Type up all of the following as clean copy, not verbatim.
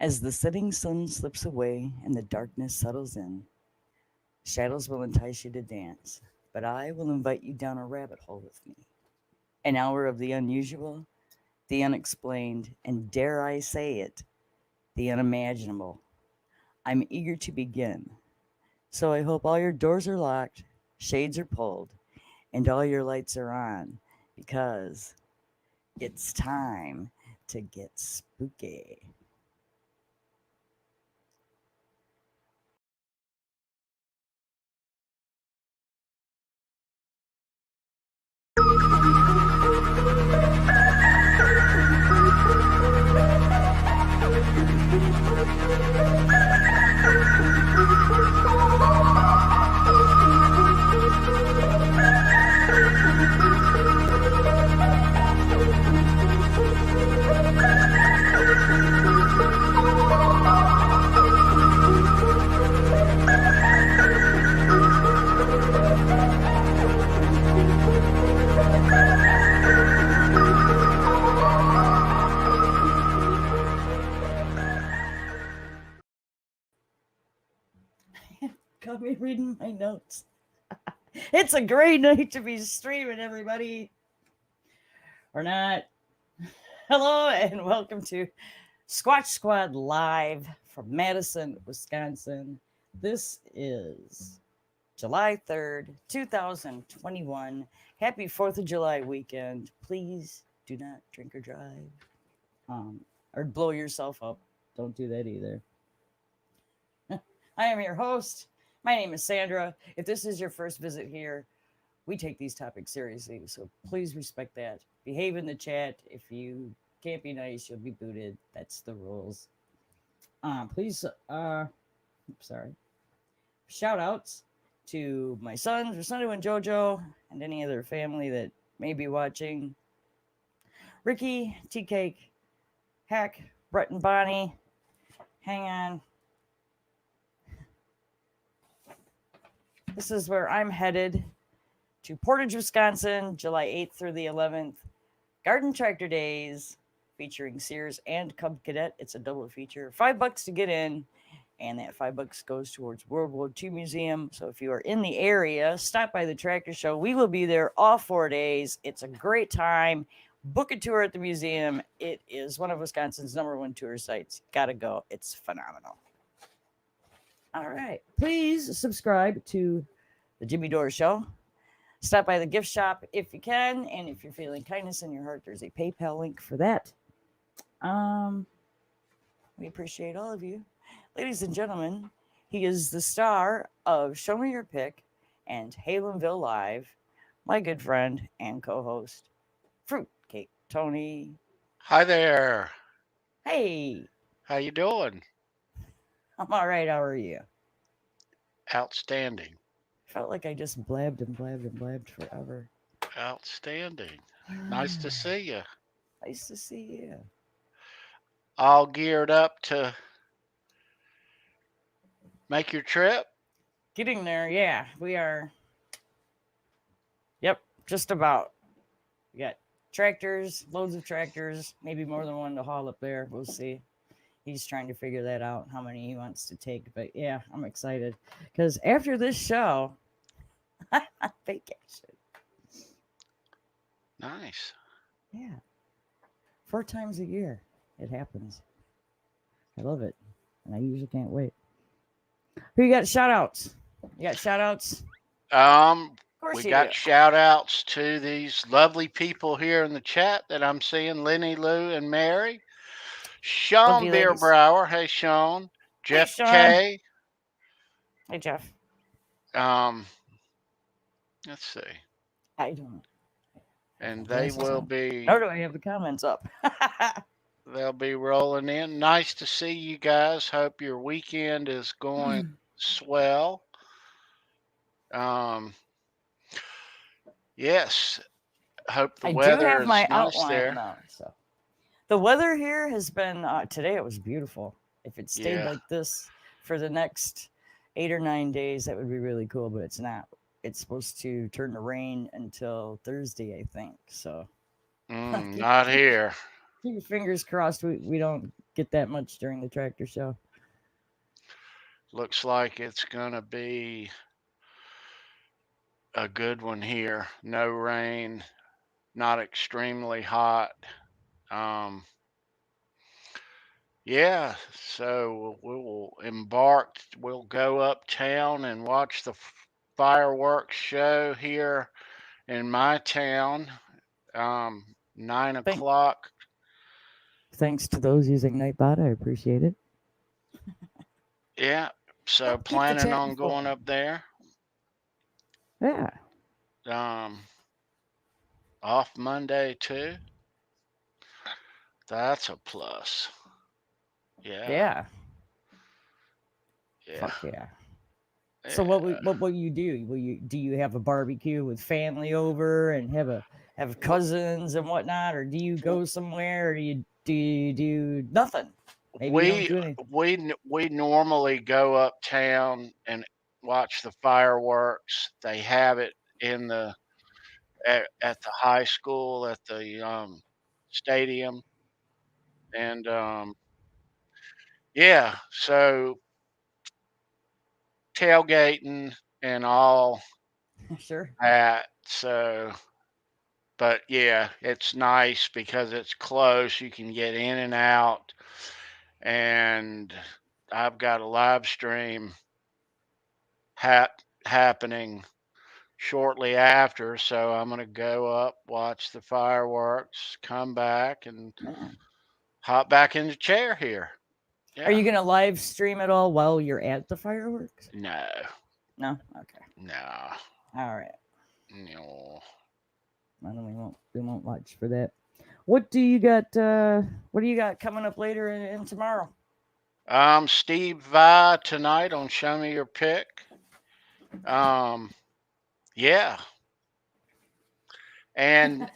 As the setting sun slips away and the darkness settles in, shadows will entice you to dance, but I will invite you down a rabbit hole with me. An hour of the unusual, the unexplained, and dare I say it, the unimaginable. I'm eager to begin, so I hope all your doors are locked, shades are pulled, and all your lights are on, because it's time to get spooky. Got me reading my notes. It's a great night to be streaming, everybody. Or not. Hello and welcome to Squatch Squad Live from Madison, Wisconsin. This is July 3rd, 2021. Happy 4th of July weekend. Please do not drink or drive or blow yourself up. Don't do that either. I am your host. My name is Sandra. If this is your first visit here, we take these topics seriously, so please respect that. Behave in the chat. If you can't be nice, you'll be booted. That's the rules. Please, sorry. Shout outs to my sons, Rosundo and Jojo, and any other family that may be watching. Ricky, tcake, Hack, Brett and Bonnie. Hang on. This is where I'm headed to Portage, Wisconsin, July 8th through the 11th. Garden Tractor Days featuring Sears and Cub Cadet. It's a double feature. $5 to get in, and that $5 goes towards World War II Museum. So if you are in the area, stop by the tractor show. We will be there all 4 days. It's a great time. Book a tour at the museum. It is one of Wisconsin's #1 tour sites. Gotta go. It's phenomenal. All right. Please subscribe to the Jimmy Dore Show. Stop by the gift shop if you can. And if you're feeling kindness in your heart, there's a PayPal link for that. We appreciate all of you. Ladies and gentlemen, he is the star of Show Me Your Pick and Halenville Live, my good friend and co-host, Fruitcake Tony. Hi there. Hey, How you doing? I'm all right. How are you? Outstanding. Felt like I just blabbed and blabbed and blabbed forever. Outstanding. Nice to see you. Nice to see you. All geared up to make your trip? Getting there, yeah, we are. Yep, just about. We got tractors, loads of tractors, maybe more than one to haul up there. We'll see. He's trying to figure that out, how many he wants to take. But yeah, I'm excited because after this show, I'm on vacation. Nice. Yeah, 4 times a year it happens. I love it, and I usually can't wait. Who you got shout outs? You got shout outs? Of We course you do. got shout outs to these lovely people here in the chat that I'm seeing, Lenny Lou and Mary. Love Sean you, ladies. Beerbrower. Hey Sean. Hey, Jeff Sean. K. Hey, Jeff. Um, let's see. I don't have my And they glasses will on. Nor be do I have the comments up. they'll be rolling in. Nice to see you guys. Hope your weekend is going swell. Um, yes. Hope the I do weather have is my nice outline there. though. So the weather here has been today. It was beautiful. If it stayed Yeah. like this for the next 8 or 9 days, that would be really cool. But it's not. It's supposed to turn to rain until Thursday, I think. So I think Not here. Keep your fingers crossed. We don't get that much during the tractor show. Looks like it's gonna be a good one here. No rain, not extremely hot. Um, yeah, so we will embark. We'll go uptown and watch the fireworks show here in my town. 9 Thank, o'clock. thanks to those using Nightbot, I appreciate it. Yeah, so Keep the planning chat on going flowing. up there. Yeah, Um, off Monday too. That's a plus. Yeah, yeah, yeah, fuck yeah. So yeah. what will you do? Do you have a barbecue with family over and have cousins and whatnot, or do you go somewhere, or do you do nothing? Maybe you don't We do anything. we normally go uptown and watch the fireworks. They have it in the at the high school at the stadium, and yeah, so tailgating and all Sure. that. So, but yeah, it's nice because it's close. You can get in and out, and I've got a live stream happening shortly after, so I'm gonna go up, watch the fireworks, come back, and Yeah. hop back in the chair here. Are Yeah. you gonna live stream it all while you're at the fireworks? No. No. Okay. No. All right. No. I don't. We won't watch for that. What do you got? What do you got coming up later in tomorrow? Steve Vai tonight on Show Me Your Pick. Um, yeah. And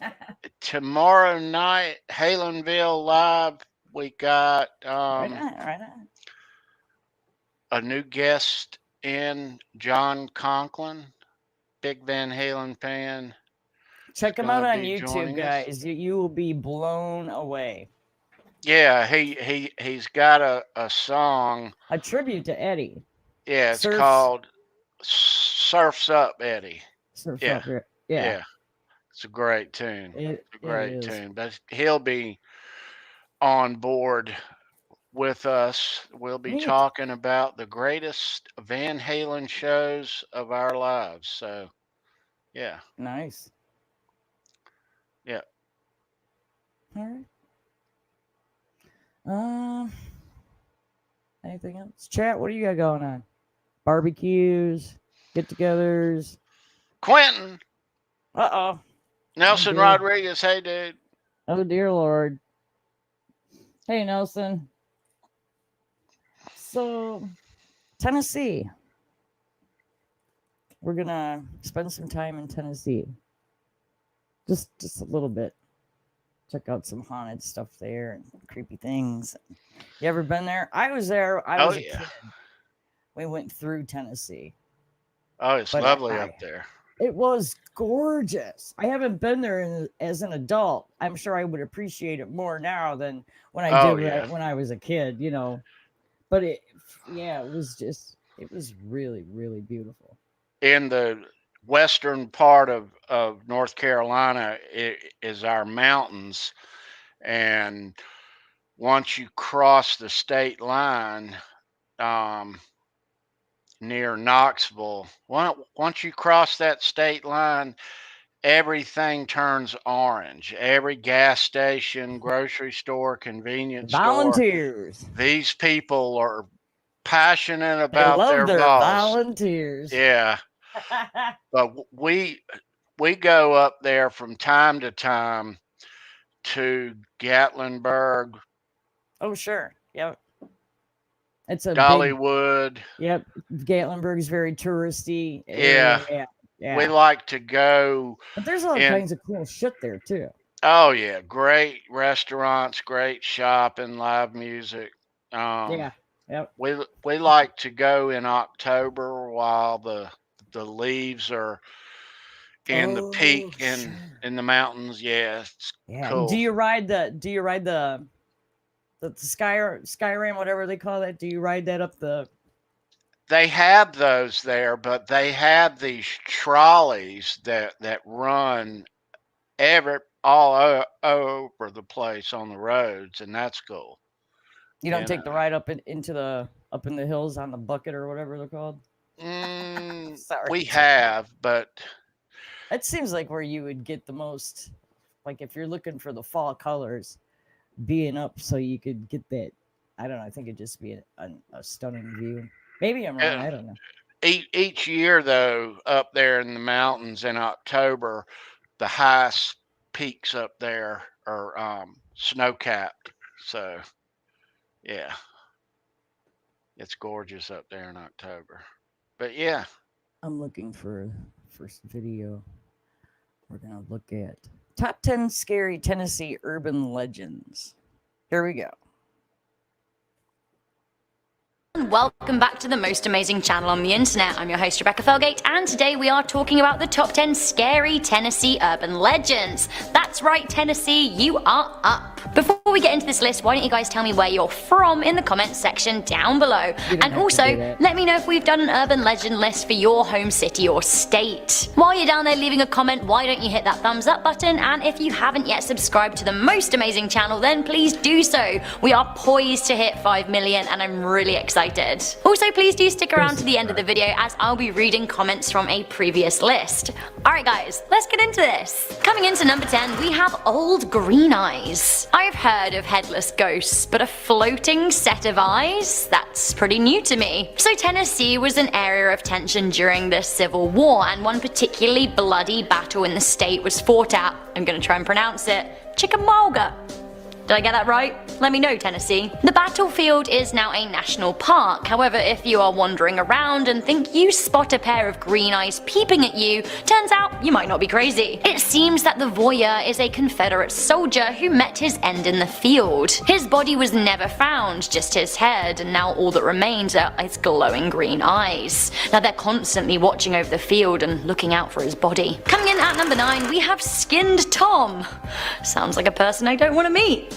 tomorrow night, Halenville Live, we got Right on. Right on. a new guest in, John Conklin, big Van Halen fan. Check Is him out going to on be YouTube, joining us. guys. You will be blown away. Yeah, he's got a song. A tribute to Eddie. Yeah, it's Surfs. called Surfs Up, Eddie. Surfs Yeah, up here. Yeah. yeah. It's a great tune. It's a It great is. tune. But he'll be on board with us. We'll be Neat. talking about the greatest Van Halen shows of our lives. So, yeah, Nice. yeah. All right. Um. Anything else? Chat. What do you got going on? Barbecues, get-togethers. Quentin Oh. Oh Nelson dear. Rodriguez. Hey, dude. Oh dear Lord. Hey Nelson. So Tennessee. We're gonna spend some time in Tennessee. Just a little bit. Check out some haunted stuff there and creepy things. You ever been there? I was there. I Oh, was a yeah. kid. We went through Tennessee. Oh, it's But lovely up there. It was gorgeous. I haven't been there as an adult. I'm sure I would appreciate it more now than when I Oh, did yeah. when I was a kid, you know. But it was really, really beautiful. In the western part of North Carolina is our mountains. And once you cross the state line, um, near Knoxville, once you cross that state line, everything turns orange. Every gas station, grocery store, convenience store. Volunteers. These people are passionate They about love their their cause. volunteers. Yeah, but we go up there from time to time to Gatlinburg, Oh, sure. Yep. It's a big, Dollywood. yep. Gatlinburg's very touristy. Yeah, Yeah. we Yeah. like to go But there's all and kinds of cool shit there, too. oh yeah, great restaurants, great shopping, live music. Um, Yeah. Yep. we like to go in October while the leaves are in the peak Oh, sure. in the mountains. Yeah, it's Yeah. cool. Do you ride the Skyram, whatever they call that? Do you ride that up the? They have those there, but they have these trolleys that run all over the place on the roads, and that's cool. You don't take the ride up into the up in the hills on the bucket or whatever they're called. Sorry. We have, but It seems like where you would get the most, like if you're looking for the fall colors, being up so you could get that. I don't know. I think it'd just be a stunning view. Maybe I'm wrong. I don't know. Each year, though, up there in the mountains in October, the highest peaks up there are snow-capped. So, yeah, it's gorgeous up there in October. But yeah, I'm looking for first video. We're gonna look at top 10 scary Tennessee urban legends. Here we go. Welcome back to the most amazing channel on the internet. I'm your host Rebecca Felgate, and today we are talking about the top 10 scary Tennessee urban legends. That's right, Tennessee, you are up. Before we get into this list, why don't you guys tell me where you're from in the comments section down below. And also, let me know if we've done an urban legend list for your home city or state. While you're down there leaving a comment, why don't you hit that thumbs up button? And if you haven't yet subscribed to the most amazing channel, then please do so. We are poised to hit 5 million, and I'm really excited. Also, please do stick around to the end of the video as I'll be reading comments from a previous list. Alright guys, let's get into this. Coming into number 10, we have Old Green Eyes. I've heard of headless ghosts, but a floating set of eyes? That's pretty new to me. So Tennessee was an area of tension during the Civil War, and one particularly bloody battle in the state was fought at, I'm gonna try and pronounce it, Chickamauga. Did I get that right? Let me know, Tennessee. The battlefield is now a national park. However, if you are wandering around and think you spot a pair of green eyes peeping at you, turns out you might not be crazy. It seems that the voyeur is a Confederate soldier who met his end in the field. His body was never found, just his head, and now all that remains are his glowing green eyes. Now they're constantly watching over the field and looking out for his body. Coming in at number 9, we have Skinned Tom. Sounds like a person I don't want to meet.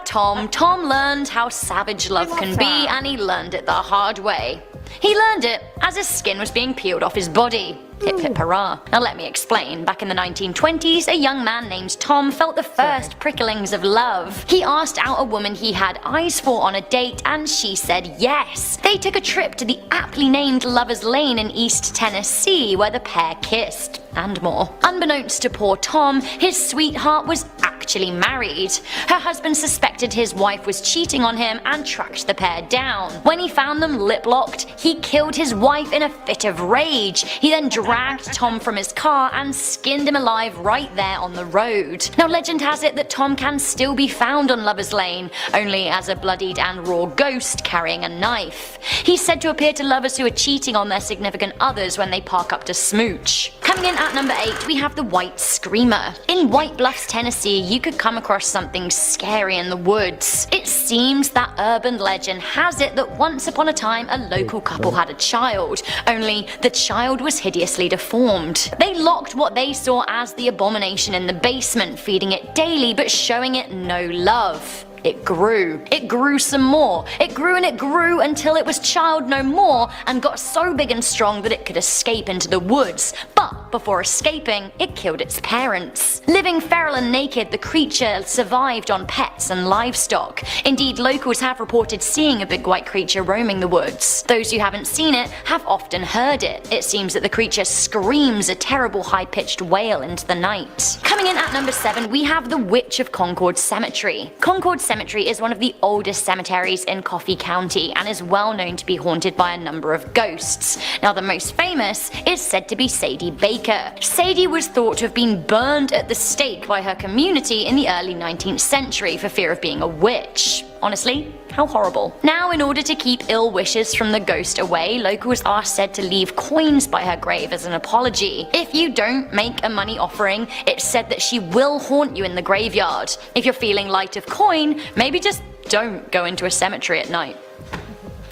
Tom. Tom learned how savage love can be, and he learned it the hard way. He learned it as his skin was being peeled off his body. Hip hip hurrah. Now let me explain. Back in the 1920s, a young man named Tom felt the first pricklings of love. He asked out a woman he had eyes for on a date, and she said yes. They took a trip to the aptly named Lover's Lane in East Tennessee, where the pair kissed, and more. Unbeknownst to poor Tom, his sweetheart was actually married. Her husband suspected his wife was cheating on him and tracked the pair down. When he found them lip-locked, he killed his wife in a fit of rage. He then dragged Tom from his car and skinned him alive right there on the road. Now legend has it that Tom can still be found on Lover's Lane, only as a bloodied and raw ghost carrying a knife. He's said to appear to lovers who are cheating on their significant others when they park up to smooch. Coming in at number 8, we have the White Screamer. In White Bluffs, Tennessee, you could come across something scary in the woods. It seems that urban legend has it that once upon a time a local couple had a child, only the child was hideously deformed. They locked what they saw as the abomination in the basement, feeding it daily but showing it no love. It grew. It grew some more. It grew and it grew until it was child no more and got so big and strong that it could escape into the woods. But before escaping, it killed its parents. Living feral and naked, the creature survived on pets and livestock. Indeed, locals have reported seeing a big white creature roaming the woods. Those who haven't seen it have often heard it. It seems that the creature screams a terrible high-pitched wail into the night. Coming in at number 7, we have the Witch of Concord Cemetery. Concord Cemetery is one of the oldest cemeteries in Coffee County and is well known to be haunted by a number of ghosts. Now the most famous is said to be Sadie Baker. Sadie was thought to have been burned at the stake by her community in the early 19th century for fear of being a witch. Honestly, how horrible. Now, in order to keep ill wishes from the ghost away, locals are said to leave coins by her grave as an apology. If you don't make a money offering, it's said that she will haunt you in the graveyard. If you're feeling light of coin, maybe just don't go into a cemetery at night.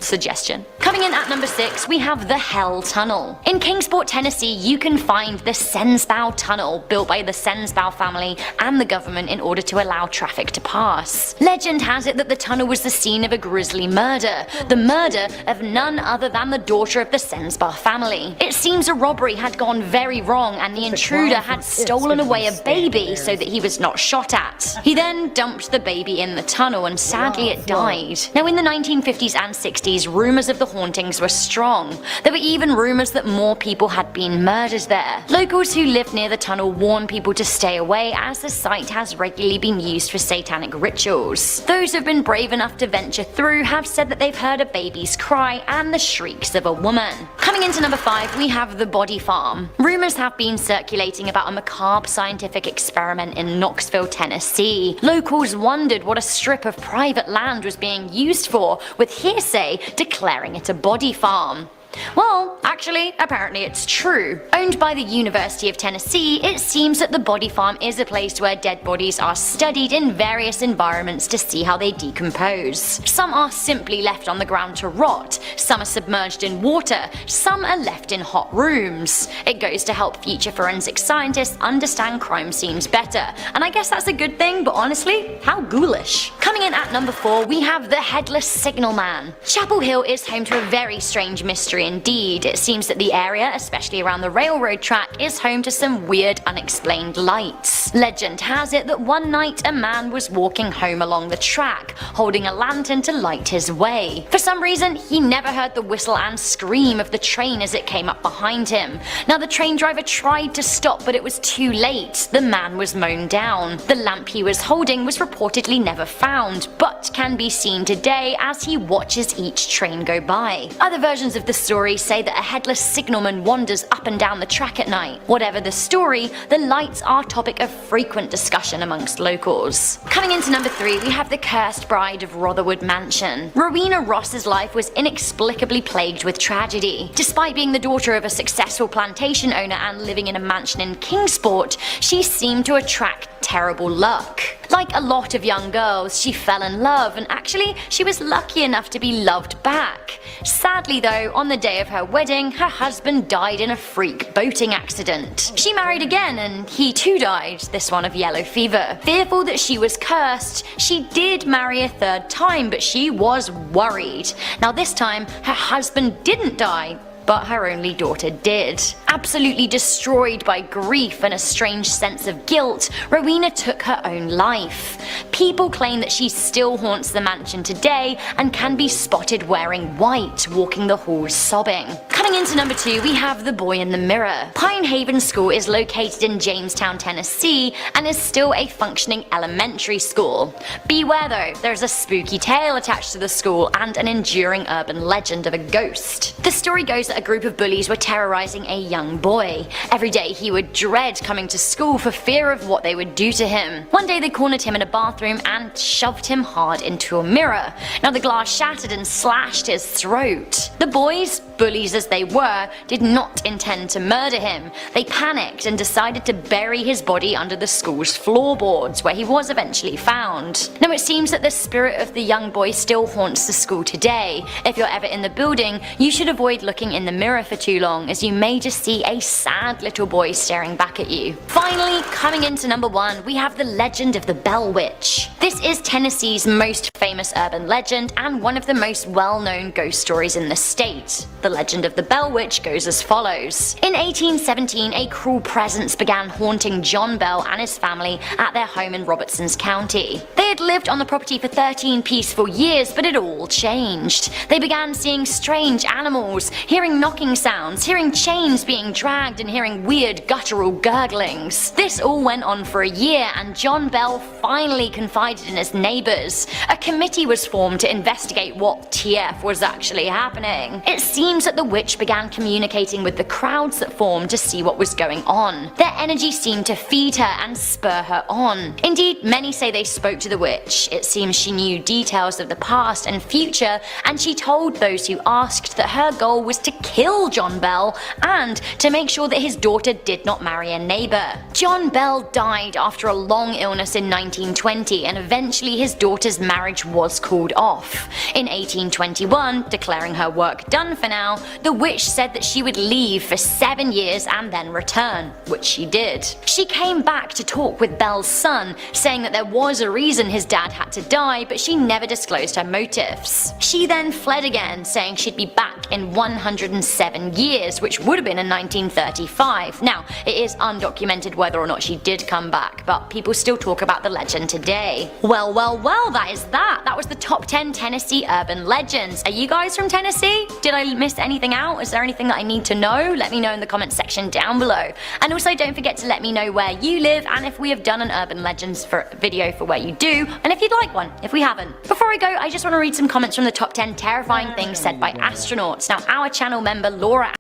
Suggestion. Coming in at number 6, we have the Hell Tunnel. In Kingsport, Tennessee, you can find the Sensbow Tunnel, built by the Sensbow family and the government in order to allow traffic to pass. Legend has it that the tunnel was the scene of a grisly murder, the murder of none other than the daughter of the Sensbow family. It seems a robbery had gone very wrong and the intruder had stolen away a baby so that he was not shot at. He then dumped the baby in the tunnel and sadly it died. Now in the 1950s and 60s, rumours of the hauntings were strong. There were even rumours that more people had been murdered there. Locals who live near the tunnel warn people to stay away as the site has regularly been used for satanic rituals. Those who have been brave enough to venture through have said that they've heard a baby's cry and the shrieks of a woman. Coming into number 5, we have the Body Farm. Rumours have been circulating about a macabre scientific experiment in Knoxville, Tennessee. Locals wondered what a strip of private land was being used for, with hearsay declaring it a body farm. Well, actually, apparently it's true. Owned by the University of Tennessee, it seems that the body farm is a place where dead bodies are studied in various environments to see how they decompose. Some are simply left on the ground to rot, some are submerged in water, some are left in hot rooms. It goes to help future forensic scientists understand crime scenes better, and I guess that's a good thing, but honestly, how ghoulish. Coming in at number 4, we have the Headless Signalman. Chapel Hill is home to a very strange mystery indeed. It seems that the area, especially around the railroad track, is home to some weird unexplained lights. Legend has it that one night a man was walking home along the track, holding a lantern to light his way. For some reason, he never heard the whistle and scream of the train as it came up behind him. Now the train driver tried to stop, but it was too late. The man was mown down. The lamp he was holding was reportedly never found, but can be seen today as he watches each train go by. Other versions of the story say that a headless signalman wanders up and down the track at night. Whatever the story, the lights are topic of frequent discussion amongst locals. Coming into number 3, we have the Cursed Bride of Rotherwood Mansion. Rowena Ross's life was inexplicably plagued with tragedy. Despite being the daughter of a successful plantation owner and living in a mansion in Kingsport, she seemed to attract terrible luck. Like a lot of young girls, she fell in love, and actually, she was lucky enough to be loved back. Sadly though, on the day of her wedding, her husband died in a freak boating accident. She married again and he too died, this one of yellow fever. Fearful that she was cursed, she did marry a third time, but she was worried. Now this time, her husband didn't die, but her only daughter did. Absolutely destroyed by grief and a strange sense of guilt, Rowena took her own life. People claim that she still haunts the mansion today and can be spotted wearing white, walking the halls sobbing. Coming into number 2, we have The Boy in the Mirror. Pine Haven School is located in Jamestown, Tennessee, and is still a functioning elementary school. Beware though, there's a spooky tale attached to the school and an enduring urban legend of a ghost. The story goes that a group of bullies were terrorizing a young boy. Every day he would dread coming to school for fear of what they would do to him. One day they cornered him in a bathroom and shoved him hard into a mirror. Now the glass shattered and slashed his throat. The boys, bullies as they were, did not intend to murder him. They panicked and decided to bury his body under the school's floorboards, where he was eventually found. Now it seems that the spirit of the young boy still haunts the school today. If you're ever in the building, you should avoid looking in the mirror for too long, as you may just see a sad little boy staring back at you. Finally, coming into number 1, we have the legend of the Bell Witch. This is Tennessee's most famous urban legend and one of the most well-known ghost stories in the state. The legend of the Bell Witch goes as follows. In 1817, a cruel presence began haunting John Bell and his family at their home in Robertson's County. They had lived on the property for 13 peaceful years, but it all changed. They began seeing strange animals, hearing knocking sounds, hearing chains being dragged, and hearing weird guttural gurglings. This all went on for a year, and John Bell finally confided in his neighbours. A committee was formed to investigate what TF was actually happening. It seems that the witch began communicating with the crowds that formed to see what was going on. Their energy seemed to feed her and spur her on. Indeed, many say they spoke to the witch. It seems she knew details of the past and future, and she told those who asked that her goal was to kill John Bell and to make sure that his daughter did not marry a neighbour. John Bell died after a long illness in 1920, and eventually his daughter's marriage was called off. In 1821, declaring her work done for now, the witch said that she would leave for 7 years and then return, which she did. She came back to talk with Bell's son, saying that there was a reason his dad had to die, but she never disclosed her motives. She then fled again, saying she'd be back in 107 years, which would have been in 1935. Now, it is undocumented whether or not she did come back, but people still talk about the legend today. Well, that is that. That was the top 10 Tennessee urban legends. Are you guys from Tennessee? Did I miss anything out? Is there anything that I need to know? Let me know in the comments section down below. And also don't forget to let me know where you live and if we have done an urban legends video for where you do, and if you'd like one, if we haven't. Before I go, I just want to read some comments from the top 10 terrifying things said by astronauts. Now, our channel member Laura.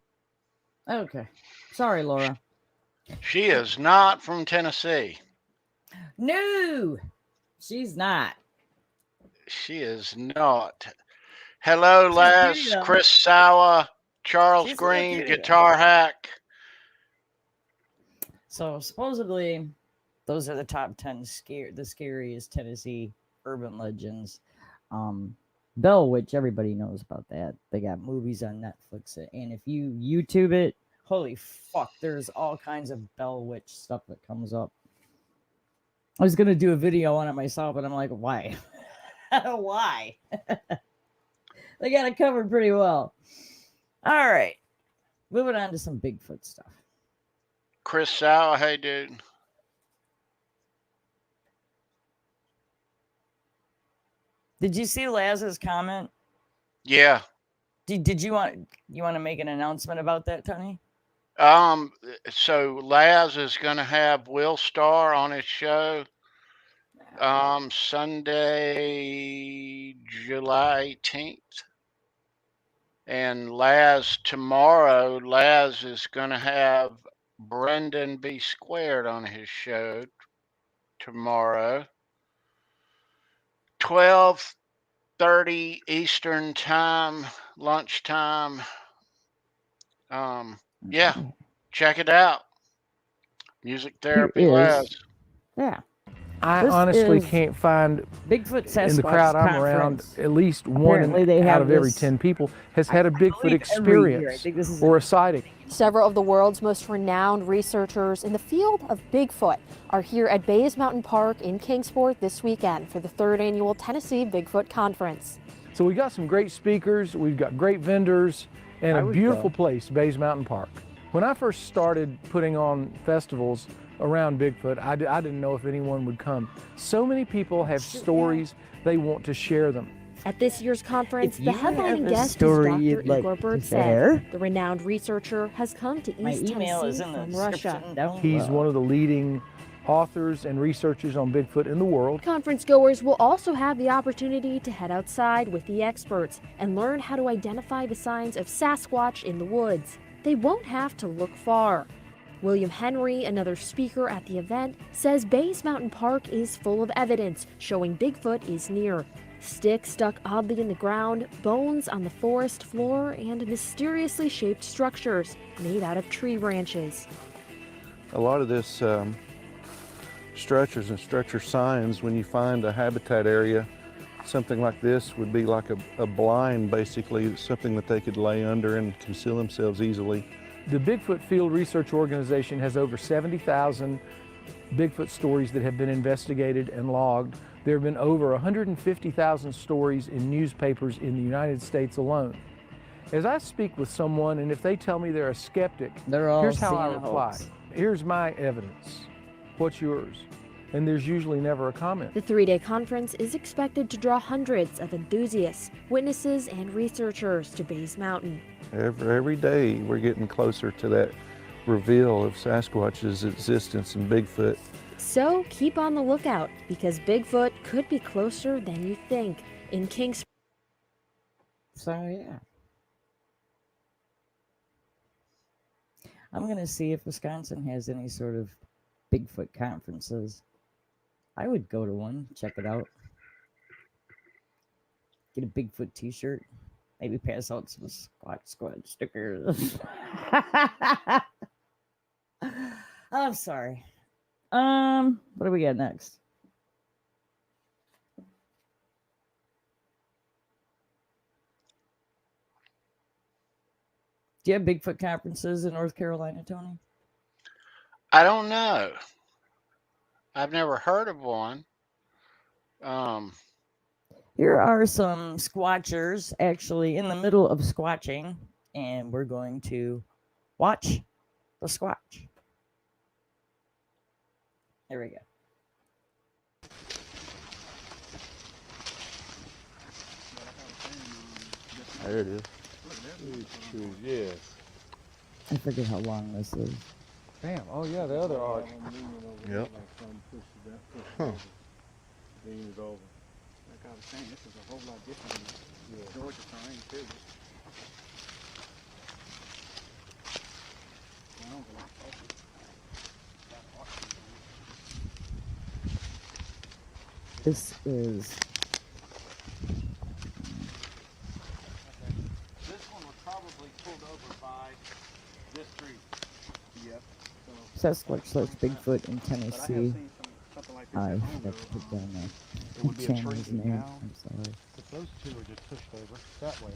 Okay. Sorry, Laura. She is not from Tennessee. No, she's not. She is not. Hello, Les, Chris Sawa, Charles Green, Guitar Hack. So supposedly, those are the top 10 the scariest Tennessee urban legends. Bell Witch, everybody knows about that. They got movies on Netflix, and if you YouTube it, holy fuck, there's all kinds of Bell Witch stuff that comes up. I was gonna do a video on it myself, but I'm like, why? Why? They got it covered pretty well. All right, moving on to some Bigfoot stuff. Chris Sawa, hey dude. Did you see Laz's comment? Yeah. Did you want to make an announcement about that, Tony? So Laz is going to have Will Starr on his show Sunday, July 18th. And tomorrow, Laz is going to have Brendan B. Squared on his show tomorrow. 12:30 Eastern time, lunchtime. Yeah, check it out. Music Therapy Labs. Yeah. I honestly can't find Bigfoot Sasquatch in the crowd I'm around at least one out of every 10 people has had a Bigfoot experience or a sighting. Several of the world's most renowned researchers in the field of Bigfoot are here at Bays Mountain Park in Kingsport this weekend for the 3rd annual Tennessee Bigfoot Conference. So we got some great speakers, we've got great vendors, and a beautiful place, Bays Mountain Park. When I first started putting on festivals around Bigfoot, I didn't know if anyone would come. So many people have stories, they want to share them. At this year's conference, the headlining guest is Dr. Igor Burtsev. The renowned researcher has come to East Tennessee from Russia. He's one of the leading authors and researchers on Bigfoot in the world. Conference goers will also have the opportunity to head outside with the experts and learn how to identify the signs of Sasquatch in the woods. They won't have to look far. William Henry, another speaker at the event, says Bays Mountain Park is full of evidence showing Bigfoot is near. Sticks stuck oddly in the ground, bones on the forest floor, and mysteriously shaped structures made out of tree branches. A lot of this structures and structure signs, when you find a habitat area, something like this would be like a blind, basically, something that they could lay under and conceal themselves easily. The Bigfoot Field Research Organization has over 70,000 Bigfoot stories that have been investigated and logged. There have been over 150,000 stories in newspapers in the United States alone. As I speak with someone, and if they tell me they're a skeptic, here's how I reply. Here's my evidence. What's yours? And there's usually never a comment. The 3-day conference is expected to draw hundreds of enthusiasts, witnesses, and researchers to Bays Mountain. Every day we're getting closer to that reveal of Sasquatch's existence and Bigfoot. So keep on the lookout, because Bigfoot could be closer than you think in Kingsport. So yeah. I'm going to see if Wisconsin has any sort of Bigfoot conferences. I would go to one, check it out. Get a Bigfoot t-shirt. Maybe pass out some Squatch stickers. I'm sorry. What do we got next? Do you have Bigfoot conferences in North Carolina, Tony? I don't know. I've never heard of one. Here are some squatchers actually in the middle of squatching, and we're going to watch the squatch. There we go. There it is. Yes. I forget how long this is. Damn. Oh yeah, the other arch. Yep. Huh. Leans over. Like I was saying, this is a whole lot different than Georgia terrain too. This is This one was probably pulled over by this tree. Yep. Sasquatch slash Bigfoot in But I have Tennessee. seen something like this I at home. have to though. put down It the would be a tree channel's name. now. I'm sorry. But those two are just pushed over that way.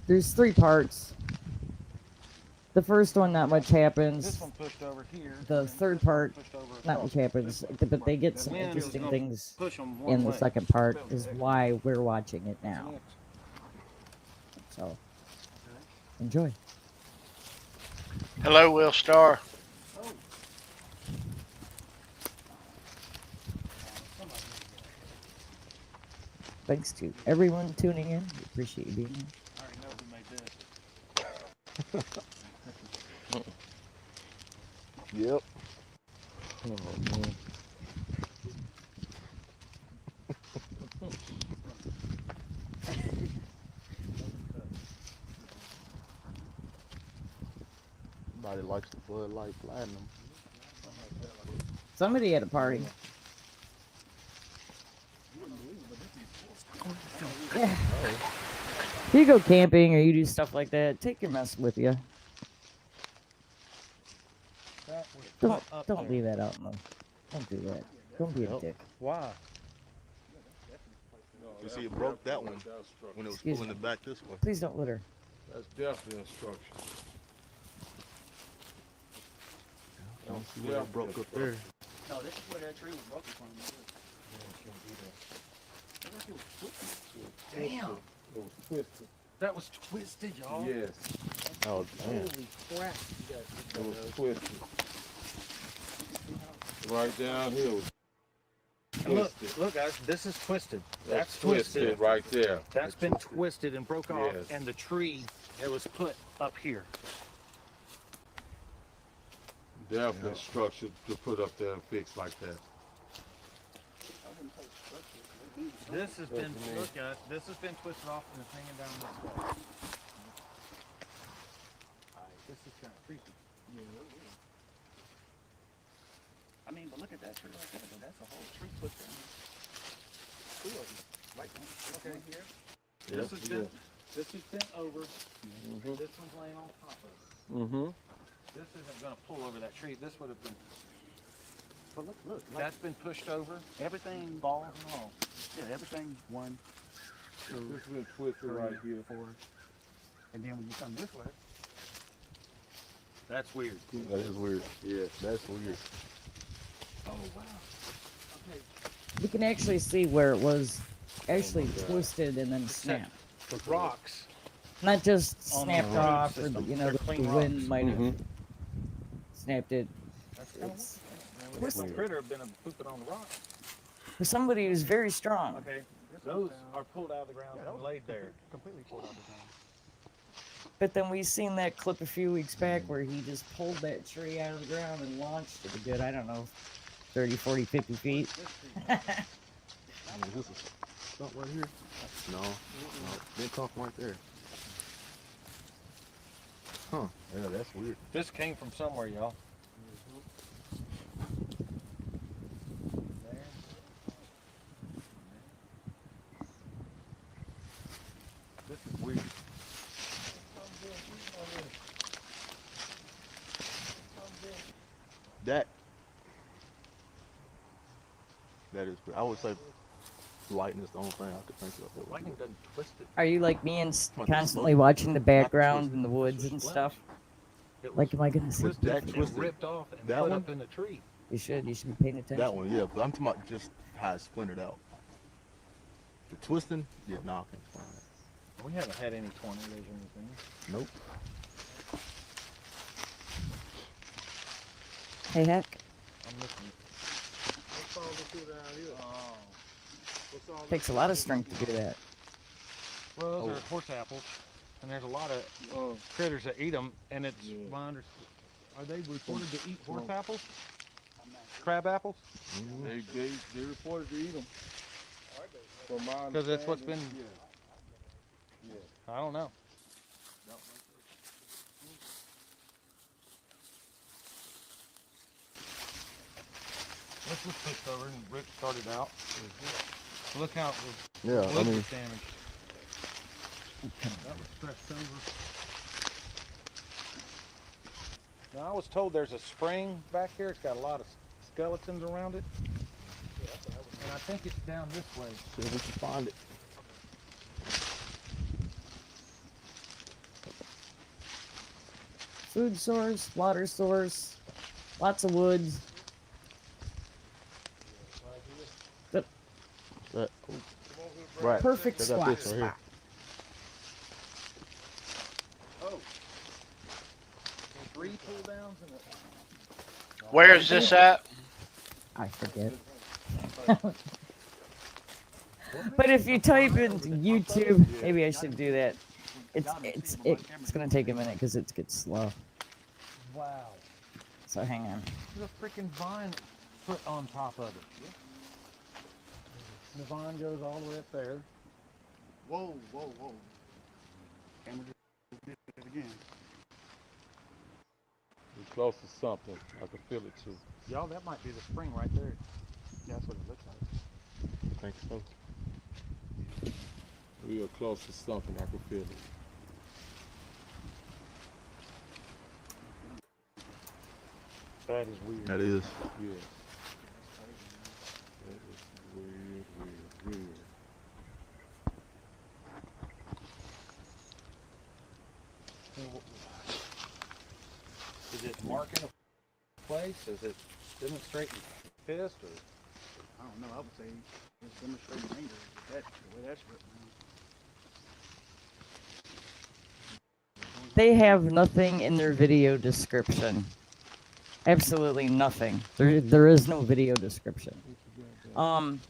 There's 3 parts. The first one, not much happens. This one pushed over here. The and third this one part, pushed over not across. much happens, but they get The some wind is interesting gonna things push 'em one in the way. second part, is why we're watching it now. So, enjoy. Hello, Will Star. Thanks to everyone tuning in. We appreciate you being here. I already know who made this. Yep. Oh, man. Everybody likes the Bud Light Platinum. Somebody at a party. Yeah. If you go camping or you do stuff like that, take your mess with you. Don't leave that out in the. Don't do that. Don't be a Nope. dick. Why? You see, it broke that one when it was Excuse pulling me. it back this way. Please don't litter. That's definitely instruction. Don't see where it broke up there. No, this is where that tree was broken from. Damn. It was twisted. That was twisted, y'all. Yes. Oh, damn. Holy crap. It was twisted. Right down here was Look, guys, this is twisted. That's twisted right there. That's been twisted and broke off, Yes. and the tree that was put up here. Definitely structured to put up there and fix like that. This has been, look, guys, this has been twisted off and it's hanging down this way. This is kind of creepy. I mean, but look at that tree right there. Though. That's a whole tree put down. Two of them. Right there. Okay, here. This is bent over. This one's laying on top of it. Mm-hmm. This isn't going to pull over that tree. This would have been, But look. Like that's been pushed over. everything. Balls and all. Yeah, everything. 1, 2, This been twisted right here. 4. And then when you come this way, That's weird. That is weird. Yes, that's weird. oh wow. Okay. You can actually see where it was actually twisted and then snapped. The rocks. Not just On the snapped root off, or system. you know, They're the clean wind rocks. might have snapped it. It's, this critter have been pooping on the rocks. For somebody who's very strong. Okay, those are pulled out of the ground and laid there. Completely pulled out the ground. But then we seen that clip a few weeks back where he just pulled that tree out of the ground and launched it a good, I don't know, 30, 40, 50 feet. I mean, this is something right here. No, they talk right there. Huh? Yeah, that's weird. This came from somewhere, y'all. This is weird. That That is, I would say lightning is the only thing I could think of. That Lightning doesn't twist it. Are you like me and What, the constantly slope? watching the background twist. in the woods It's and just stuff? It Like, was am I gonna see? twisted That and twisted. ripped off and That put one? up in the tree. You should be paying attention. That one, yeah, but I'm talking about just how it splintered out. The twisting, yeah, knocking. We haven't had any tornadoes or anything. Nope. Hey, heck. I'm listening. What's all this here down here? What's all Takes a lot of strength to do that. Well, those are horse apples, and there's a lot of critters that eat them, and it's my understanding. Are they reported to eat horse apples? Crab apples? They reported to eat them. Because that's what's been. I don't know. This was fixed over and Rick started out. Look how it was. Yeah, wood I mean, was damaged. That was stretched over. Now I was told there's a spring back here. It's got a lot of skeletons around it. And I think it's down this way. see if we can find it. Food source, water source, lots of woods. That, right. Perfect Check out squat this right here. spot. Oh. 3 pull downs and a. Where is this at? I forget. But if you type into YouTube, maybe I should do that. It's gonna take a minute because it gets slow. Wow. So hang on. There's a freaking vine put on top of it. The vine goes all the way up there. Whoa, whoa, whoa. Camera just did it again. It's close to something. I can feel it too. Y'all, that might be the spring right there. Yeah, that's what it looks like. I think so. We are close to something. I can feel it. That is weird. That is. Yeah. That is weird, weird, weird. Is it marking a place? Is it demonstrating fist or? I don't know. I would say it's demonstrating anger. That, the way that's written. They have nothing in their video description. Absolutely nothing. There is no video description.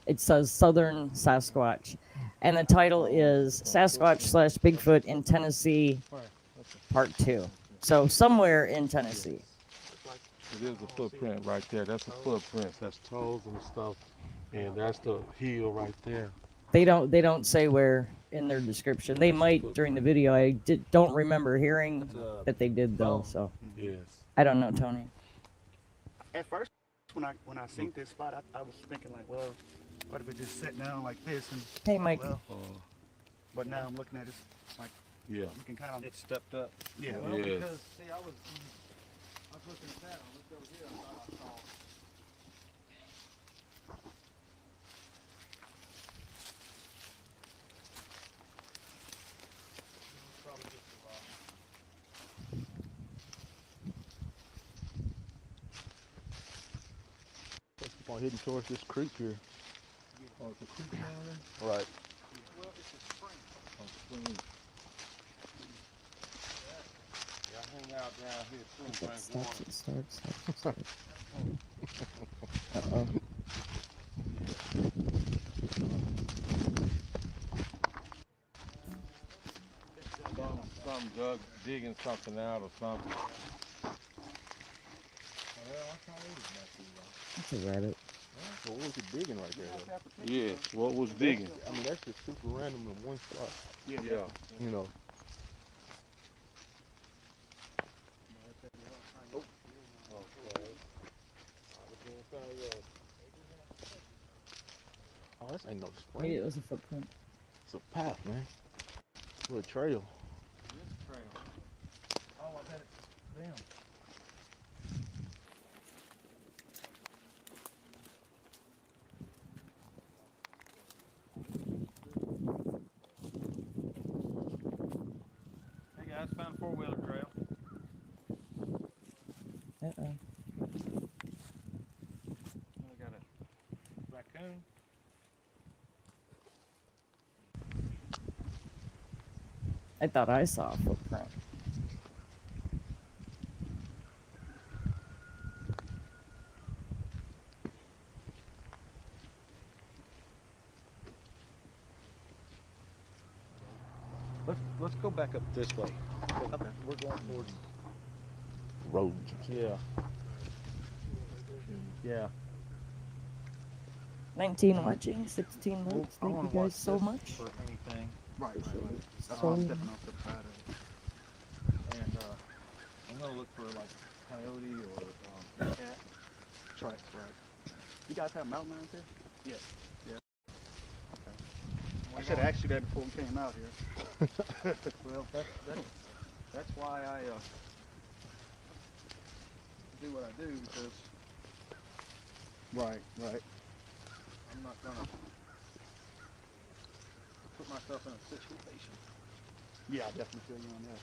It says Southern Sasquatch, and the title is Sasquatch / Bigfoot in Tennessee, Part 2. So somewhere in Tennessee. It is a footprint right there. That's a footprint. That's toes and stuff. And that's the heel right there. They don't say where in their description. They might during the video. I don't remember hearing that they did though. So Yes. I don't know, Tony. At first, when I seen this spot, I was thinking like, well, what if it just sat down like this and. Hey, Mike. Well, but now I'm looking at it like Yeah. you can kind of. It stepped up. Yeah. Well, Yes. because see, I was looking at that. I looked over here. I thought I saw. Let's keep on heading towards this creek here. Oh, it's a creek down there? Right. Well, it's a spring. Spring. Yeah, I hang out down here too. It Drink stops, water. it starts. Uh-oh. Some dug digging something out or something. That's a rabbit. So what was it digging right there? Though? Yeah, what was digging? I mean, that's just super random in one spot. Yeah. You know. Oh, this ain't no spring. Maybe it was a footprint. It's a path, man. It's a little trail. Oh, I bet it's them. raccoon. I thought I saw a footprint. Let's go back up this way. Okay. We're going towards. Road. Yeah. Yeah. 19 watching, 16 Well, months. I Thank wanna you watch guys so this much. for anything. Right, right, right. That's So- why I'm stepping off to the side of it. And I'm gonna look for like coyote or cat. Right, right. You guys have mountain lions here? Yes. Yeah. Okay. I should have asked you that before we came out here. Well, that's why I do what I do, because Right, right. I'm not gonna put myself in a situation. Yeah, I definitely feel you on that.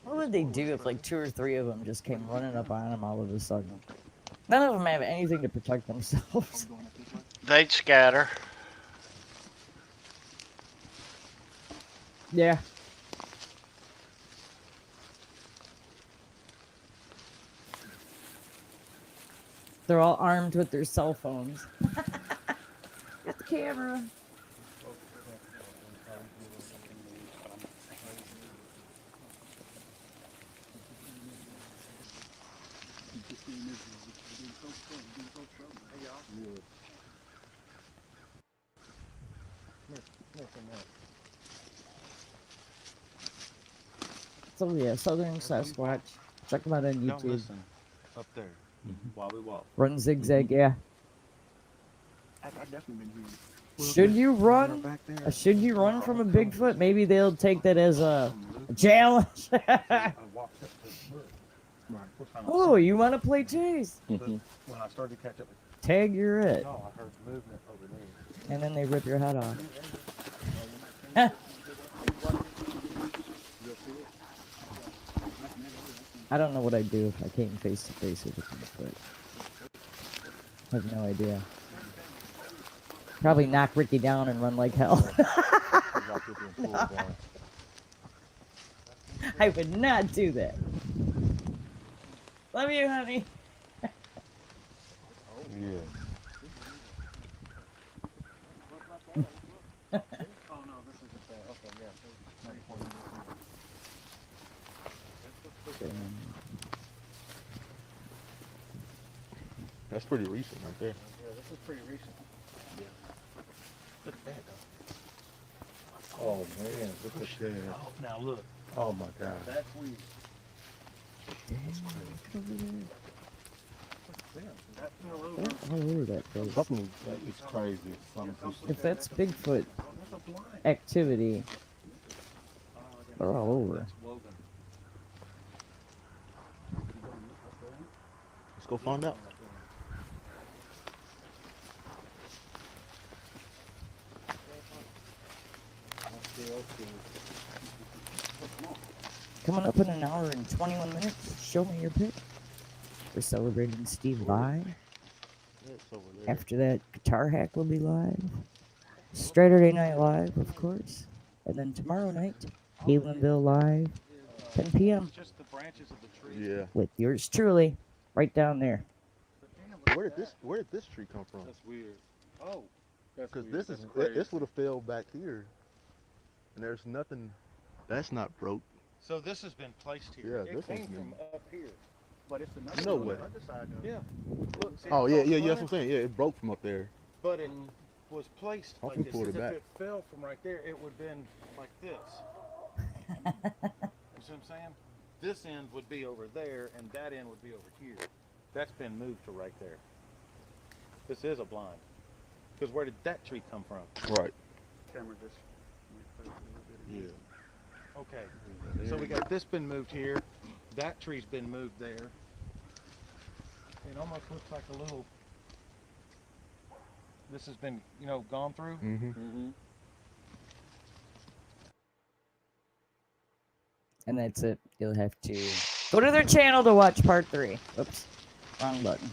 What would they do if like 2 or 3 of them just came running up on them all of a sudden? None of them have anything to protect themselves. They'd scatter. Yeah. They're all armed with their cell phones. Got the camera. So yeah, Southern Sasquatch. Check them out on Don't YouTube. listen up there while we walk. Run zigzag, yeah. I've definitely been here. Should you run? Should you run from a Bigfoot? Maybe they'll take that as a challenge. Oh, you want to play chase? When I started to catch up, Tag, you're it. no, I heard movement over there. And then they rip your head off. I don't know what I'd do if I came face to face with a Bigfoot. I have no idea. Probably knock Ricky down and run like hell. No. I would not do that. Love you, honey. Yeah. That's pretty recent right there. Yeah, this is pretty recent. Look at that though. Oh man, look at that. Oh, now look. Oh my God. That's weird. All over that place. Something that is crazy. Something If that's Bigfoot activity, they're all over. Let's go find out. Coming up in an hour and 21 minutes. Show me your pick. We're celebrating Steve Vai. It's over there. After that, Guitar Hack will be live. Saturday Night Live, of course. And then tomorrow night, Healinville Live, 10 p.m. Just the branches of the tree. Yeah. with yours truly, right down there. Where did this tree come from? That's weird. Oh, that's Because weird. this would have fell back here, and there's nothing. That's not broke. So this has been placed here. Yeah, It this came one's from up here. But it's another No one way. on the other side though. Yeah. Look, see, Oh it's yeah, all yeah, yeah. That's funny, what I'm saying. Yeah, it broke from up there. But it was placed I'll like this. pull it If back. it fell from right there, it would have been like this. You see what I'm saying? This end would be over there, and that end would be over here. That's been moved to right there. This is a blind. Because where did that tree come from? Right. Camera just Yeah. Okay. So we got this been moved here. That tree's been moved there. It almost looks like a little. This has been, gone through. Mm-hmm. And that's it. You'll have to Go to their channel to watch part 3. Oops. Wrong button.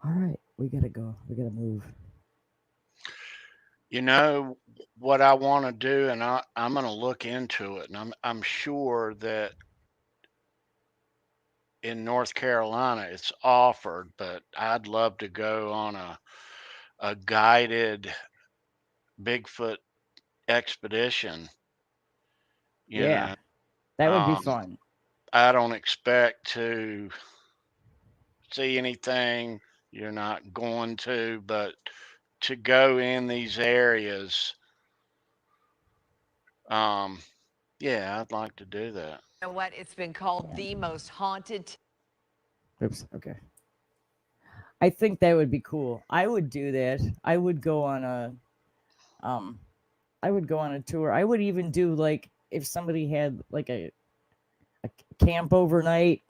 All right. We gotta go. We gotta move. You know what I want to do, and I'm going to look into it, and I'm sure that in North Carolina it's offered, but I'd love to go on a guided Bigfoot expedition. You Yeah. know, That would be fun. I don't expect to see anything. You're not going to, but to go in these areas, yeah, I'd like to do that. You know what? It's been called the most haunted. Oops. Okay. I think that would be cool. I would do that. I would go on a tour. I would even do, like, if somebody had like a camp overnight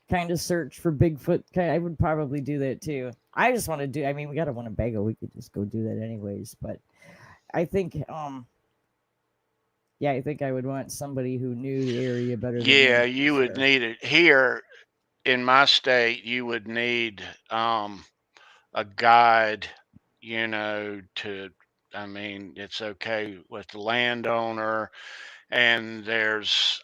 kind of search for Bigfoot. I would probably do that too. I just want to do. I mean, we got a Winnebago. We could just go do that anyways. But I think, yeah, I think I would want somebody who knew the area better. Yeah, than me, you would need it here in my state. You would need a guide. You know, to. I mean, it's okay with the landowner, and there's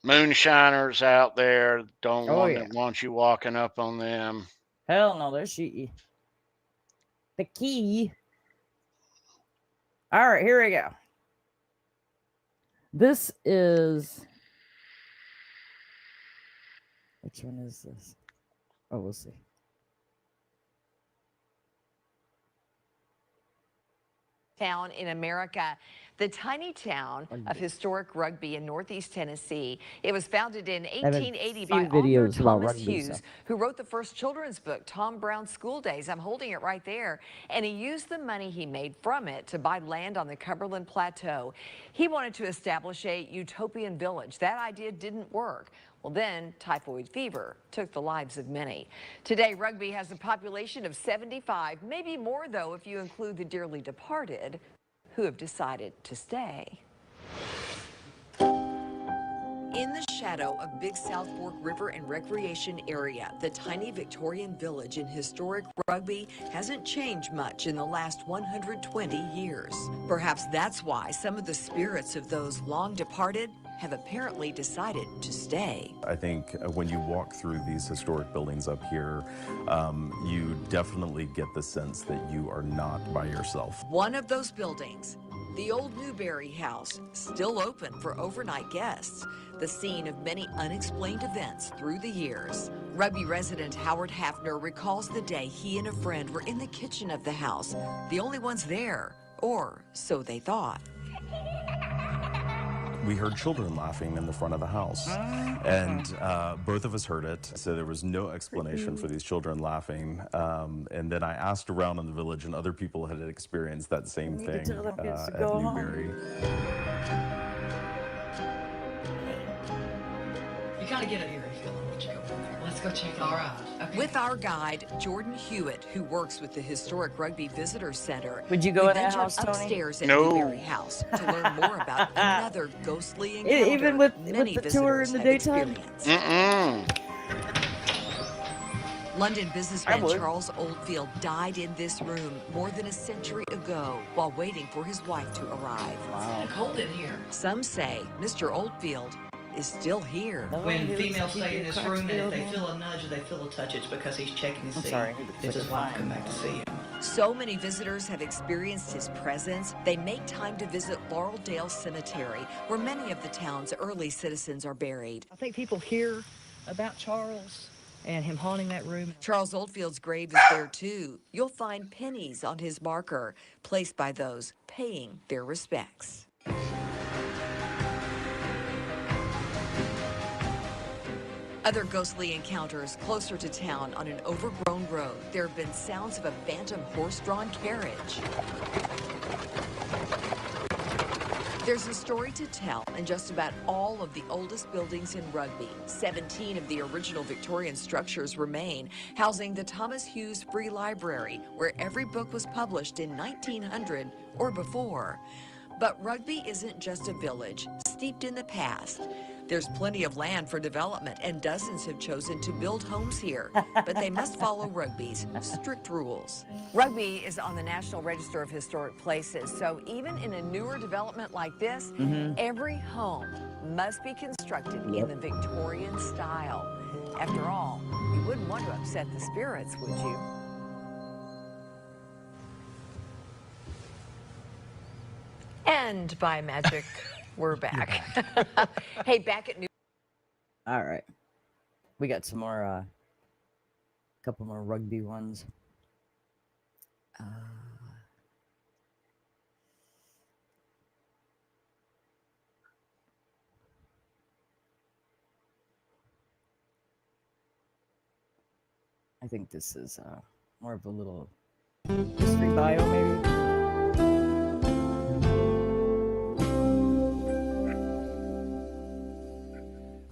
moonshiners out there. Don't want you walking up on them. Hell no, they're shooty. The key. All right, here we go. This is. Which one is this? Oh, we'll see. Town in America, the tiny town of historic Rugby in northeast Tennessee. It was founded in 1880 by author Thomas Hughes, who wrote the first children's book, Tom Brown's School Days. I'm holding it right there. And he used the money he made from it to buy land on the Cumberland Plateau. He wanted to establish a utopian village. That idea didn't work. Well, then typhoid fever took the lives of many. Today, Rugby has a population of 75, maybe more, though, if you include the dearly departed who have decided to stay. In the shadow of Big South Fork River and Recreation Area, the tiny Victorian village in historic Rugby hasn't changed much in the last 120 years. Perhaps that's why some of the spirits of those long departed have apparently decided to stay. I think when you walk through these historic buildings up here, you definitely get the sense that you are not by yourself. One of those buildings, the old Newberry House, still open for overnight guests, the scene of many unexplained events through the years. Rugby resident Howard Hafner recalls the day he and a friend were in the kitchen of the house, the only ones there, or so they thought. We heard children laughing in the front of the house, and both of us heard it, so there was no explanation for these children laughing. And then I asked around in the village, and other people had experienced that same thing at Newberry. You gotta get an eerie feeling once you go in there. Let's go check it out. All right. Okay. With our guide, Jordan Hewitt, who works with the historic Rugby Visitor Center. Would you go in that ventured house, Tony? upstairs at No. Newberry House to learn more about another ghostly encounter Even with many the tour in the visitors daytime? have experienced. London businessman Charles Oldfield died in this room more than a century ago while waiting for his wife to arrive. Wow. It's cold in here. Some say Mr. Oldfield is still here. When females stay in this room and if they feel a nudge or they feel a touch, it's because he's checking to see if his wife come back to see him. So many visitors have experienced his presence, they make time to visit Laureldale Cemetery, where many of the town's early citizens are buried. I think people hear about Charles and him haunting that room. Charles Oldfield's grave is there too. You'll find pennies on his marker, placed by those paying their respects. Other ghostly encounters closer to town on an overgrown road. There have been sounds of a phantom horse-drawn carriage. There's a story to tell in just about all of the oldest buildings in Rugby. 17 of the original Victorian structures remain, housing the Thomas Hughes Free Library, where every book was published in 1900 or before. But Rugby isn't just a village. steeped in the past. There's plenty of land for development, and dozens have chosen to build homes here, but they must follow Rugby's strict rules. Rugby is on the National Register of Historic Places, so even in a newer development like this, every home must be constructed in the Victorian style. After all, you wouldn't want to upset the spirits, would you? And by magic, we're back. Hey, back at New. All right, we got some more, couple more rugby ones. I think this is more of a little history bio, maybe.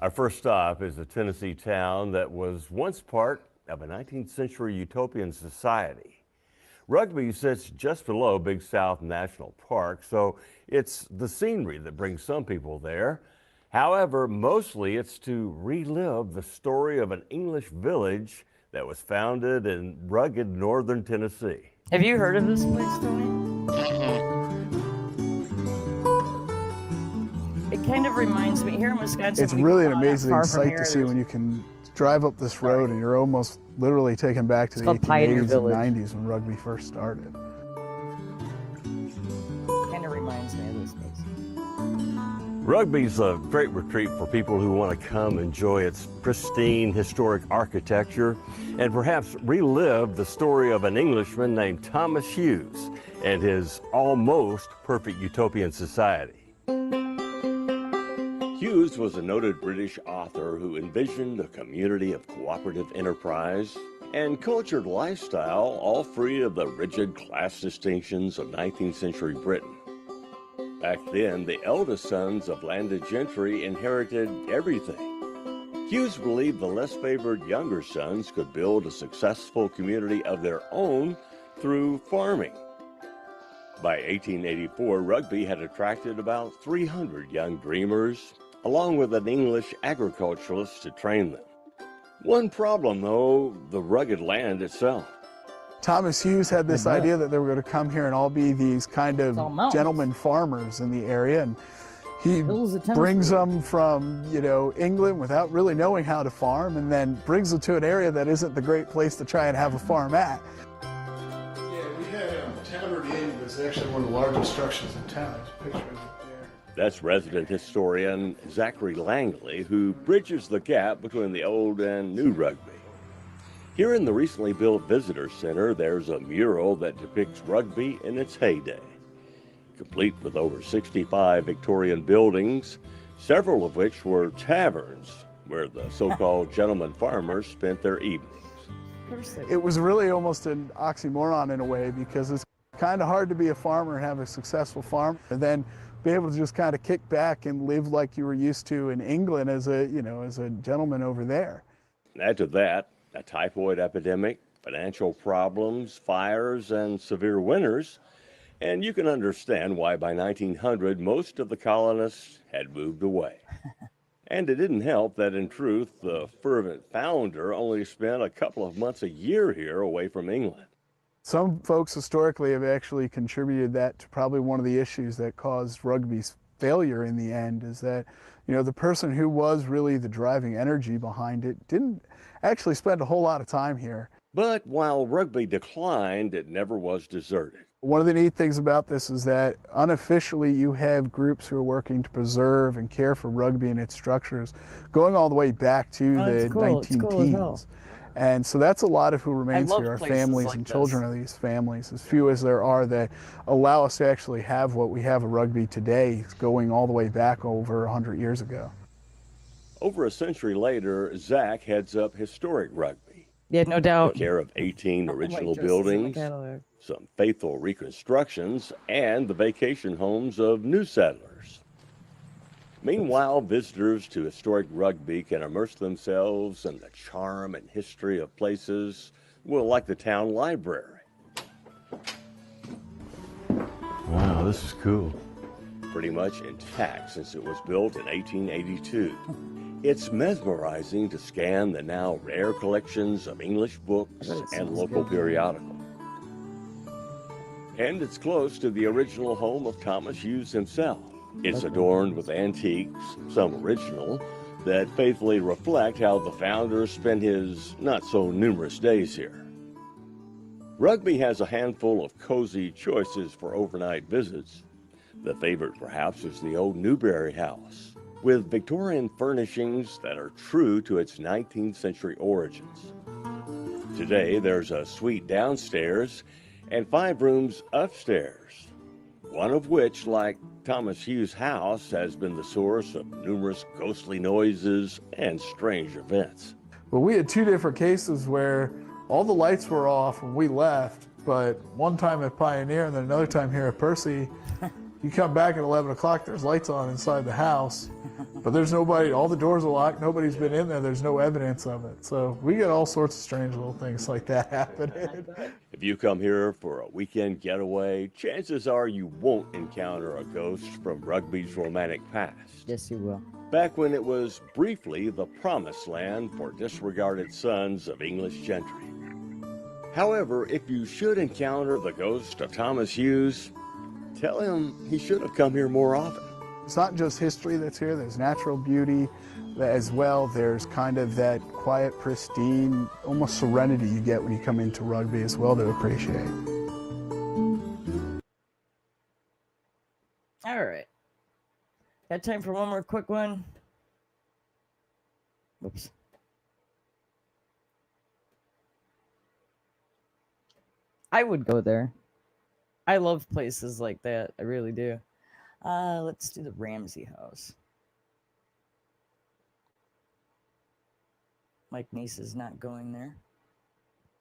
Our first stop is a Tennessee town that was once part of a 19th century utopian society. Rugby sits just below Big South National Park, so it's the scenery that brings some people there. However, mostly it's to relive the story of an English village that was founded in rugged northern Tennessee. Have you heard of this place, Tony? It kind of reminds me, here in Wisconsin, it's really an amazing sight to see when you can drive up this road and you're almost literally taken back to the 1880s and 90s when rugby first started. Kind of reminds me of this place. Rugby's a great retreat for people who want to come enjoy its pristine historic architecture and perhaps relive the story of an Englishman named Thomas Hughes and his almost perfect utopian society. Hughes was a noted British author who envisioned a community of cooperative enterprise and cultured lifestyle, all free of the rigid class distinctions of 19th century Britain. Back then, the eldest sons of landed gentry inherited everything. Hughes believed the less favored younger sons could build a successful community of their own through farming. By 1884, Rugby had attracted about 300 young dreamers, along with an English agriculturalist to train them. One problem, though, the rugged land itself. Thomas Hughes had this idea that they were going to come here and all be these kind of gentleman farmers in the area, and he brings them from, England without really knowing how to farm, and then brings them to an area that isn't the great place to try and have a farm at. Yeah, we had Tavern Inn was actually one of the largest structures in town. There's a picture of it. That's resident historian Zachary Langley, who bridges the gap between the old and new Rugby. Here in the recently built visitor center, there's a mural that depicts Rugby in its heyday. Complete with over 65 Victorian buildings, several of which were taverns, where the so-called gentleman farmers spent their evenings. It was really almost an oxymoron in a way, because it's kind of hard to be a farmer and have a successful farm, and then be able to just kind of kick back and live like you were used to in England as a gentleman over there. Add to that a typhoid epidemic, financial problems, fires, and severe winters, and you can understand why by 1900 most of the colonists had moved away. And it didn't help that, in truth, the fervent founder only spent a couple of months a year here away from England. Some folks historically have actually contributed that to probably one of the issues that caused Rugby's failure in the end, is that, the person who was really the driving energy behind it didn't actually spend a whole lot of time here. But while Rugby declined, it never was deserted. One of the neat things about this is that unofficially you have groups who are working to preserve and care for Rugby and its structures going all the way back to the 19 teens. And so that's a lot of who remains here, our families and children of these families, as few as there are that allow us to actually have what we have of Rugby today, going all the way back over 100 years ago. Over a century later, Zach heads up historic Rugby. Yeah, no doubt. Took care of 18 original buildings, some faithful reconstructions, and the vacation homes of new settlers. Meanwhile, visitors to historic Rugby can immerse themselves in the charm and history of places, like the town library. Wow, this is cool. pretty much intact since it was built in 1882. It's mesmerizing to scan the now rare collections of English books and local periodicals. And it's close to the original home of Thomas Hughes himself. It's adorned with antiques, some original, that faithfully reflect how the founder spent his not-so-numerous days here. Rugby has a handful of cozy choices for overnight visits. The favorite, perhaps, is the old Newberry House, with Victorian furnishings that are true to its 19th century origins. Today, there's a suite downstairs and 5 rooms upstairs, one of which, like Thomas Hughes' house, has been the source of numerous ghostly noises and strange events. Well, we had 2 different cases where all the lights were off when we left, but one time at Pioneer and then another time here at Percy, you come back at 11 o'clock, there's lights on inside the house, but there's nobody, all the doors are locked, nobody's been in there, there's no evidence of it. So we get all sorts of strange little things like that happening. If you come here for a weekend getaway, chances are you won't encounter a ghost from Rugby's romantic past. Yes, you will. Back when it was briefly the promised land for disregarded sons of English gentry. However, if you should encounter the ghost of Thomas Hughes, tell him he should have come here more often. It's not just history that's here, there's natural beauty as well. There's kind of that quiet, pristine, almost serenity you get when you come into Rugby as well to appreciate. All right. Got time for one more quick one. Oops. I would go there. I love places like that. I really do. Let's do the Ramsey house. Mike Niece is not going there.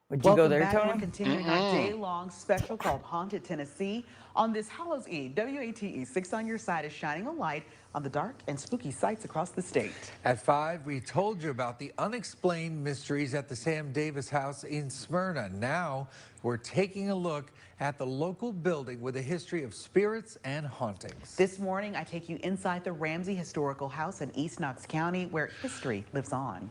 Would you go there, Tony? We're continuing our day-long special called Haunted Tennessee. On this Hallows Eve, WATE 6 on Your Side is shining a light on the dark and spooky sites across the state. At 5, we told you about the unexplained mysteries at the Sam Davis house in Smyrna. Now, we're taking a look at the local building with a history of spirits and hauntings. This morning, I take you inside the Ramsey Historical House in East Knox County, where history lives on.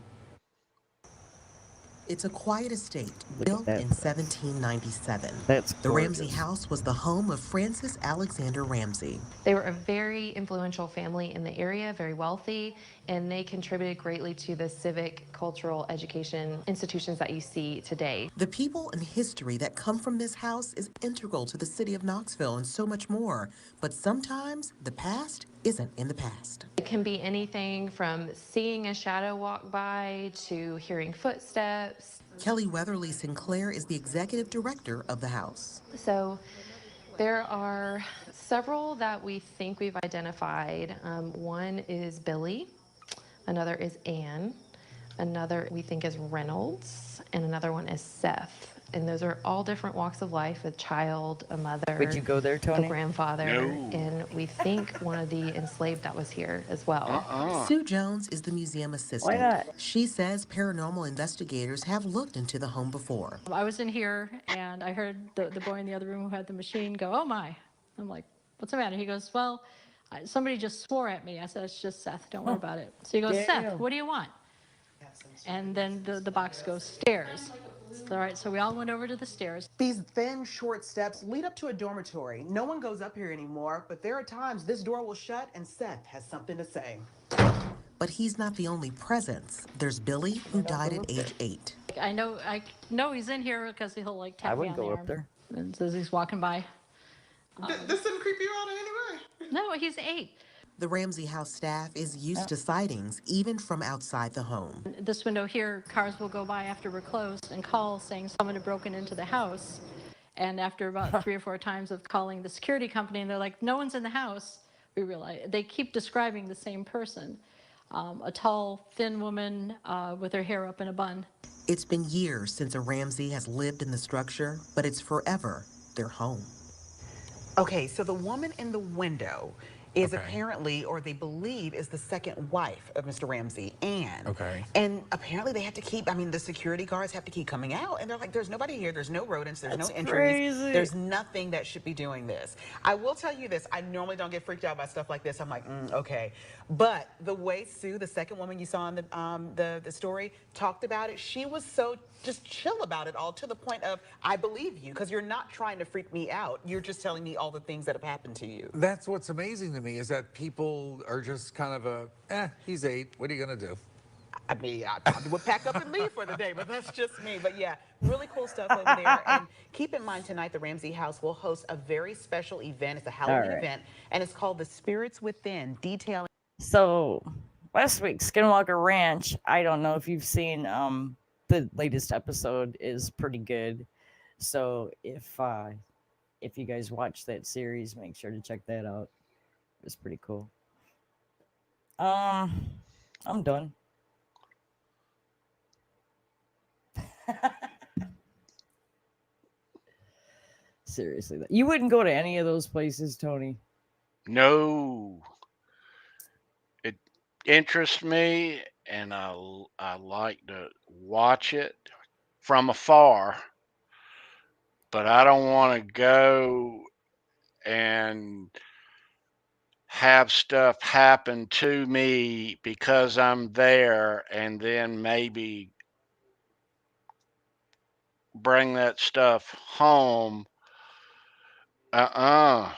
It's a quiet estate built in 1797. That's the Ramsey House was the home of Francis Alexander Ramsey. They were a very influential family in the area, very wealthy, and they contributed greatly to the civic, cultural, education institutions that you see today. The people and history that come from this house is integral to the city of Knoxville and so much more. But sometimes the past isn't in the past. It can be anything from seeing a shadow walk by to hearing footsteps. Kelly Weatherly Sinclair is the executive director of the house. So there are several that we think we've identified. One is Billy, another is Anne, another we think is Reynolds, and another one is Seth. And those are all different walks of life, a child, a mother. Would you go there, Tony? A grandfather. No. And we think one of the enslaved that was here as well. Sue Jones is the museum assistant. Why not? She says paranormal investigators have looked into the home before. I was in here and I heard the boy in the other room who had the machine go, "Oh my." I'm like, "What's the matter?" He goes, "Well, somebody just swore at me." I said, "It's just Seth, don't worry about it." So he goes, "Seth, what do you want?" And then the box goes, "Stairs." All right, so we all went over to the stairs. These thin, short steps lead up to a dormitory. No one goes up here anymore, but there are times this door will shut and Seth has something to say. But he's not the only presence. There's Billy, who died at age 8. I know he's in here because he'll like tap me on the arm. I wouldn't go up there. And says he's walking by. This didn't creep you out in any way? No, he's 8. The Ramsey House staff is used to sightings, even from outside the home. This window here, cars will go by after we're closed and call saying someone had broken into the house. And after about 3 or 4 times of calling the security company, and they're like, "No one's in the house," we realize they keep describing the same person. A tall, thin woman with her hair up in a bun. It's been years since a Ramsey has lived in the structure, but it's forever their home. Okay, so the woman in the window, is apparently, or they believe, is the second wife of Mr. Ramsey, Anne. Okay. And apparently they have to keep, I mean, the security guards have to keep coming out, and they're like, there's nobody here, there's no rodents, there's no injuries, there's nothing that should be doing this. I will tell you this, I normally don't get freaked out by stuff like this. I'm like, okay. But the way Sue, the second woman you saw in the story, talked about it, she was so just chill about it all, to the point of, I believe you, because you're not trying to freak me out. You're just telling me all the things that have happened to you. That's what's amazing to me, is that people are just kind of he's 8, what are you going to do? I mean, I probably would pack up and leave for the day, but that's just me. But yeah, really cool stuff over there. And keep in mind, tonight the Ramsey house will host a very special event. It's a Halloween event, and it's called The Spirits Within, detailing. So last week, Skinwalker Ranch, I don't know if you've seen the latest episode is pretty good. So if you guys watch that series, make sure to check that out. It's pretty cool. I'm done. Seriously, you wouldn't go to any of those places, Tony? No. It interests me, and I like to watch it from afar, but I don't want to go and have stuff happen to me because I'm there, and then maybe bring that stuff home. No.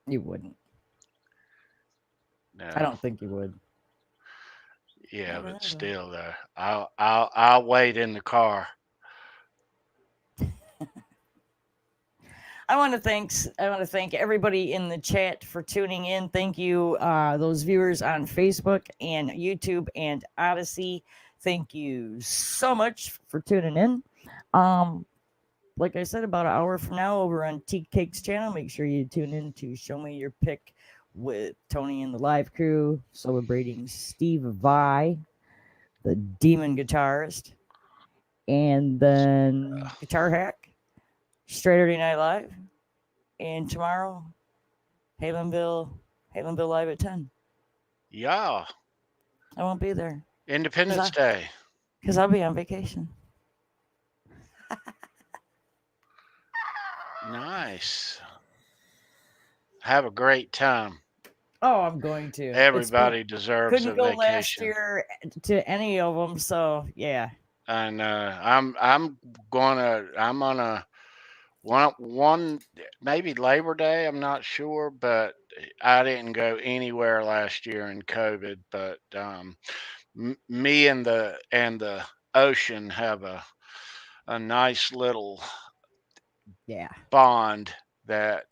You wouldn't. No. I don't think you would. Yeah, but still, though, I'll wait in the car. I want to thank everybody in the chat for tuning in. Thank you, those viewers on Facebook and YouTube and Odyssey. Thank you so much for tuning in. Like I said, about an hour from now over on tcake's channel, make sure you tune in to Show Me Your Pick with Tony and the live crew, celebrating Steve Vai, the demon guitarist, and then Guitar Hack, Saturday Night Live, and tomorrow, Halenville Live at 10. Yeah. I won't be there. Independence Day. Because I'll be on vacation. Nice. Have a great time. Oh, I'm going to. Everybody deserves a couldn't go vacation. last year to any of them, so yeah. I know. I'm gonna one maybe Labor Day. I'm not sure, but I didn't go anywhere last year in COVID. But me and the ocean have a nice little bond that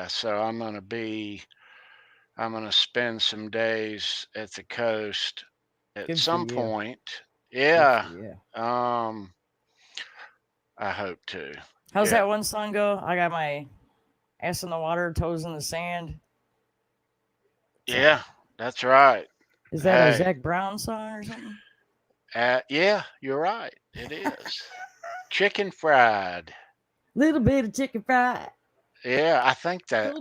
so I'm gonna spend some days at the coast at some point. Yeah. I hope to. How's that one song go? I got my ass in the water, toes in the sand. Yeah, that's right. Is that a Zach Brown song or something? Yeah, you're right. It is. Chicken fried. Little bit of chicken fried. Yeah, I think that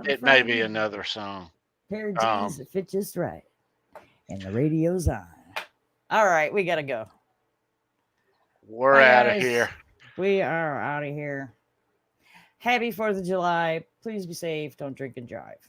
it may be another song. Pair of jeans that fit just right. And the radio's on. All right, we gotta go. We're out of here. We are out of here. Happy 4th of July. Please be safe. Don't drink and drive.